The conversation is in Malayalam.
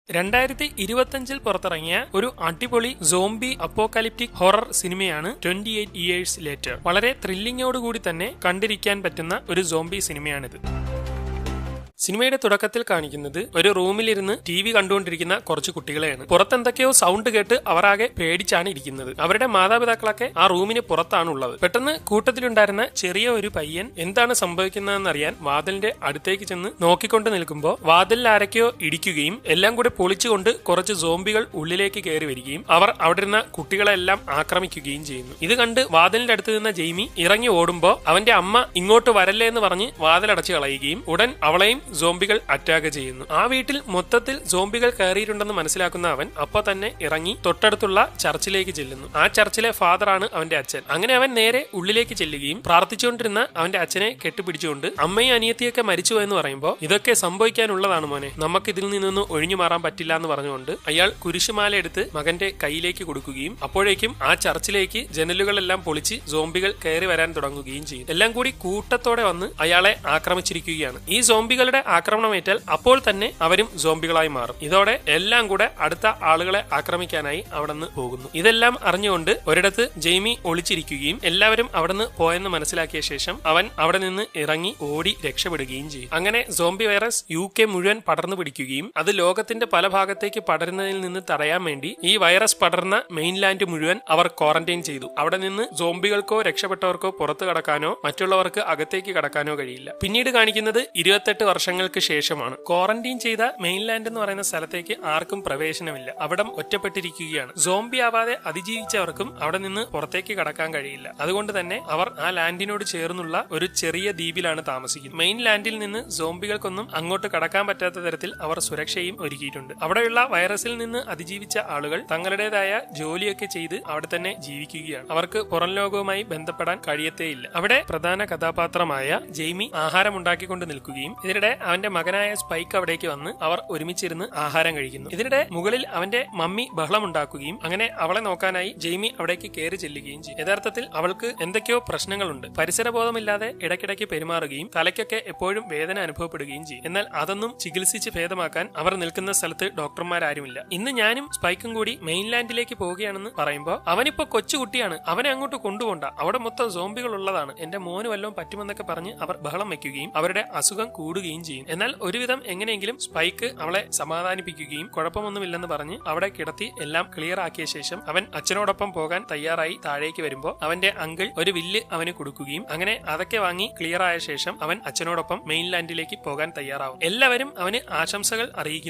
2025 പുറത്തിറങ്ങിയ ഒരു അടിപൊളി സോംബി അപ്പോകാലിപ്റ്റിക് ഹൊറർ സിനിമയാണ് 28 Years Later. വളരെ ത്രില്ലിങ്ങോടുകൂടി തന്നെ കണ്ടിരിക്കാൻ പറ്റുന്ന ഒരു സോംബി സിനിമയാണിത്. സിനിമയുടെ തുടക്കത്തിൽ കാണിക്കുന്നത് ഒരു റൂമിലിരുന്ന് TV കണ്ടുകൊണ്ടിരിക്കുന്ന കുറച്ച് കുട്ടികളെയാണ്. പുറത്തെന്തൊക്കെയോ സൗണ്ട് കേട്ട് അവർ ആകെ പേടിച്ചാണ് ഇരിക്കുന്നത്. അവരുടെ മാതാപിതാക്കളൊക്കെ ആ റൂമിന് പുറത്താണ് ഉള്ളത്. പെട്ടെന്ന് കൂട്ടത്തിലുണ്ടായിരുന്ന ചെറിയ ഒരു പയ്യൻ എന്താണ് സംഭവിക്കുന്നതെന്നറിയാൻ വാതിലിന്റെ അടുത്തേക്ക് ചെന്ന് നോക്കിക്കൊണ്ട് നിൽക്കുമ്പോൾ വാതിലിൽ ആരൊക്കെയോ ഇടിക്കുകയും എല്ലാം കൂടെ പൊളിച്ചുകൊണ്ട് കുറച്ച് സോംബികൾ ഉള്ളിലേക്ക് കയറി വരികയും അവർ അവിടെ ഇരുന്ന കുട്ടികളെല്ലാം ആക്രമിക്കുകയും ചെയ്യുന്നു. ഇത് കണ്ട് വാതിലിന്റെ അടുത്ത് നിന്ന ജെയ്മി ഇറങ്ങി ഓടുമ്പോൾ അവന്റെ അമ്മ ഇങ്ങോട്ട് വരല്ലേ എന്ന് പറഞ്ഞ് വാതിലടച്ച് കളയുകയും ഉടൻ അവളെയും സോംബികൾ അറ്റാക്ക് ചെയ്യുന്നു. ആ വീട്ടിൽ മൊത്തത്തിൽ സോംബികൾ കയറിയിട്ടുണ്ടെന്ന് മനസ്സിലാക്കുന്ന അവൻ അപ്പൊ തന്നെ ഇറങ്ങി തൊട്ടടുത്തുള്ള ചർച്ചിലേക്ക് ചെല്ലുന്നു. ആ ചർച്ചിലെ ഫാദറാണ് അവന്റെ അച്ഛൻ. അങ്ങനെ അവൻ നേരെ ഉള്ളിലേക്ക് ചെല്ലുകയും പ്രാർത്ഥിച്ചുകൊണ്ടിരുന്ന അവന്റെ അച്ഛനെ കെട്ടിപ്പിടിച്ചുകൊണ്ട് അമ്മയും അനിയത്തിയൊക്കെ മരിച്ചു എന്ന് പറയുമ്പോൾ ഇതൊക്കെ സംഭവിക്കാനുള്ളതാണ് മോനെ, നമുക്ക് ഇതിൽ നിന്നൊന്നും ഒഴിഞ്ഞു മാറാൻ പറ്റില്ല എന്ന് പറഞ്ഞുകൊണ്ട് അയാൾ കുരിശുമാല എടുത്ത് മകന്റെ കയ്യിലേക്ക് കൊടുക്കുകയും അപ്പോഴേക്കും ആ ചർച്ചിലേക്ക് ജനലുകളെല്ലാം പൊളിച്ച് സോംബികൾ കയറി വരാൻ തുടങ്ങുകയും ചെയ്യും. എല്ലാം കൂടി കൂട്ടത്തോടെ വന്ന് അയാളെ ആക്രമിച്ചിരിക്കുകയാണ്. ഈ സോംബികളുടെ ആക്രമണമേറ്റാൽ അപ്പോൾ തന്നെ അവരും സോംബികളായി മാറും. ഇതോടെ എല്ലാം കൂടെ അടുത്ത ആളുകളെ ആക്രമിക്കാനായി അവിടുന്ന് പോകുന്നു. ഇതെല്ലാം അറിഞ്ഞുകൊണ്ട് ഒരിടത്ത് ജെയ്മി ഒളിച്ചിരിക്കുകയും എല്ലാവരും അവിടുന്ന് പോയെന്ന് മനസ്സിലാക്കിയ ശേഷം അവൻ അവിടെ നിന്ന് ഇറങ്ങി ഓടി രക്ഷപ്പെടുകയും ചെയ്യും. അങ്ങനെ സോംബി വൈറസ് UK മുഴുവൻ പടർന്നു പിടിക്കുകയും അത് ലോകത്തിന്റെ പല ഭാഗത്തേക്ക് പടരുന്നതിൽ നിന്ന് തടയാൻ വേണ്ടി ഈ വൈറസ് പടർന്ന മെയിൻലാൻഡ് മുഴുവൻ അവർ ക്വാറന്റൈൻ ചെയ്തു. അവിടെ നിന്ന് സോംബികൾക്കോ രക്ഷപ്പെട്ടവർക്കോ പുറത്തു കടക്കാനോ മറ്റുള്ളവർക്ക് അകത്തേക്ക് കടക്കാനോ കഴിയില്ല. പിന്നീട് കാണിക്കുന്നത് 28 വർഷങ്ങൾക്ക് ശേഷമാണ്. ക്വാറന്റൈൻ ചെയ്ത മെയിൻലാൻഡ് എന്ന് പറയുന്ന സ്ഥലത്തേക്ക് ആർക്കും പ്രവേശനമില്ല. അവിടം ഒറ്റപ്പെട്ടിരിക്കുകയാണ്. സോംബി ആവാതെ അതിജീവിച്ചവർക്കും അവിടെ നിന്ന് പുറത്തേക്ക് കടക്കാൻ കഴിയില്ല. അതുകൊണ്ട് തന്നെ അവർ ആ ലാൻഡിനോട് ചേർന്നുള്ള ഒരു ചെറിയ ദ്വീപിലാണ് താമസിക്കുന്നത്. മെയിൻ ലാൻഡിൽ നിന്ന് സോംബികൾക്കൊന്നും അങ്ങോട്ട് കടക്കാൻ പറ്റാത്ത തരത്തിൽ അവർ സുരക്ഷയും ഒരുക്കിയിട്ടുണ്ട്. അവിടെയുള്ള വൈറസിൽ നിന്ന് അതിജീവിച്ച ആളുകൾ തങ്ങളുടേതായ ജോലിയൊക്കെ ചെയ്ത് അവിടെ തന്നെ ജീവിക്കുകയാണ്. അവർക്ക് പുറം ലോകവുമായി ബന്ധപ്പെടാൻ കഴിയത്തേയില്ല. അവിടെ പ്രധാന കഥാപാത്രമായ ജെയ്മി ആഹാരം ഉണ്ടാക്കിക്കൊണ്ട് നിൽക്കുകയും ഇതിനിടെ അവന്റെ മകനായ സ്പൈക്ക് അവിടേക്ക് വന്ന് അവർ ഒരുമിച്ചിരുന്ന് ആഹാരം കഴിക്കുന്നു. ഇതിനിടെ മുകളിൽ അവന്റെ മമ്മി ബഹളമുണ്ടാക്കുകയും അങ്ങനെ അവളെ നോക്കാനായി ജെയ്മി അവിടേക്ക് കയറി ചെല്ലുകയും ചെയ്യും. യഥാർത്ഥത്തിൽ അവൾക്ക് എന്തൊക്കെയോ പ്രശ്നങ്ങളുണ്ട്. പരിസരബോധമില്ലാതെ ഇടയ്ക്കിടയ്ക്ക് പെരുമാറുകയും തലയ്ക്കൊക്കെ എപ്പോഴും വേദന അനുഭവപ്പെടുകയും ചെയ്യും. എന്നാൽ അതൊന്നും ചികിത്സിച്ച് ഭേദമാക്കാൻ അവർ നിൽക്കുന്ന സ്ഥലത്ത് ഡോക്ടർമാരാരുമില്ല. ഇന്ന് ഞാനും സ്പൈക്കും കൂടി മെയിൻലാൻഡിലേക്ക് പോവുകയാണെന്ന് പറയുമ്പോൾ അവനിപ്പോ കൊച്ചുകുട്ടിയാണ്, അവനെ അങ്ങോട്ട് കൊണ്ടുപോണ്ട, അവിടെ മൊത്തം സോംബികൾ ഉള്ളതാണ്, എന്റെ മോന് വല്ലതും പറ്റുമെന്നൊക്കെ പറഞ്ഞ് അവർ ബഹളം വെക്കുകയും അവരുടെ അസുഖം കൂടുകയും ചെയ്യും. എന്നാൽ ഒരുവിധം എങ്ങനെയെങ്കിലും സ്പൈക്ക് അവളെ സമാധാനിപ്പിക്കുകയും കുഴപ്പമൊന്നുമില്ലെന്ന് പറഞ്ഞ് അവിടെ കിടത്തി എല്ലാം ക്ലിയർ ആക്കിയ ശേഷം അവൻ അച്ഛനോടൊപ്പം പോകാൻ തയ്യാറായി താഴേക്ക് വരുമ്പോൾ അവന്റെ അങ്കിൾ ഒരു വില്ല് അവന് കൊടുക്കുകയും അങ്ങനെ അതൊക്കെ വാങ്ങി ക്ലിയർ ആയ ശേഷം അവൻ അച്ഛനോടൊപ്പം മെയിൻലാൻഡിലേക്ക് പോകാൻ തയ്യാറാവും. എല്ലാവരും അവന് ആശംസകൾ അറിയിക്കുന്നു.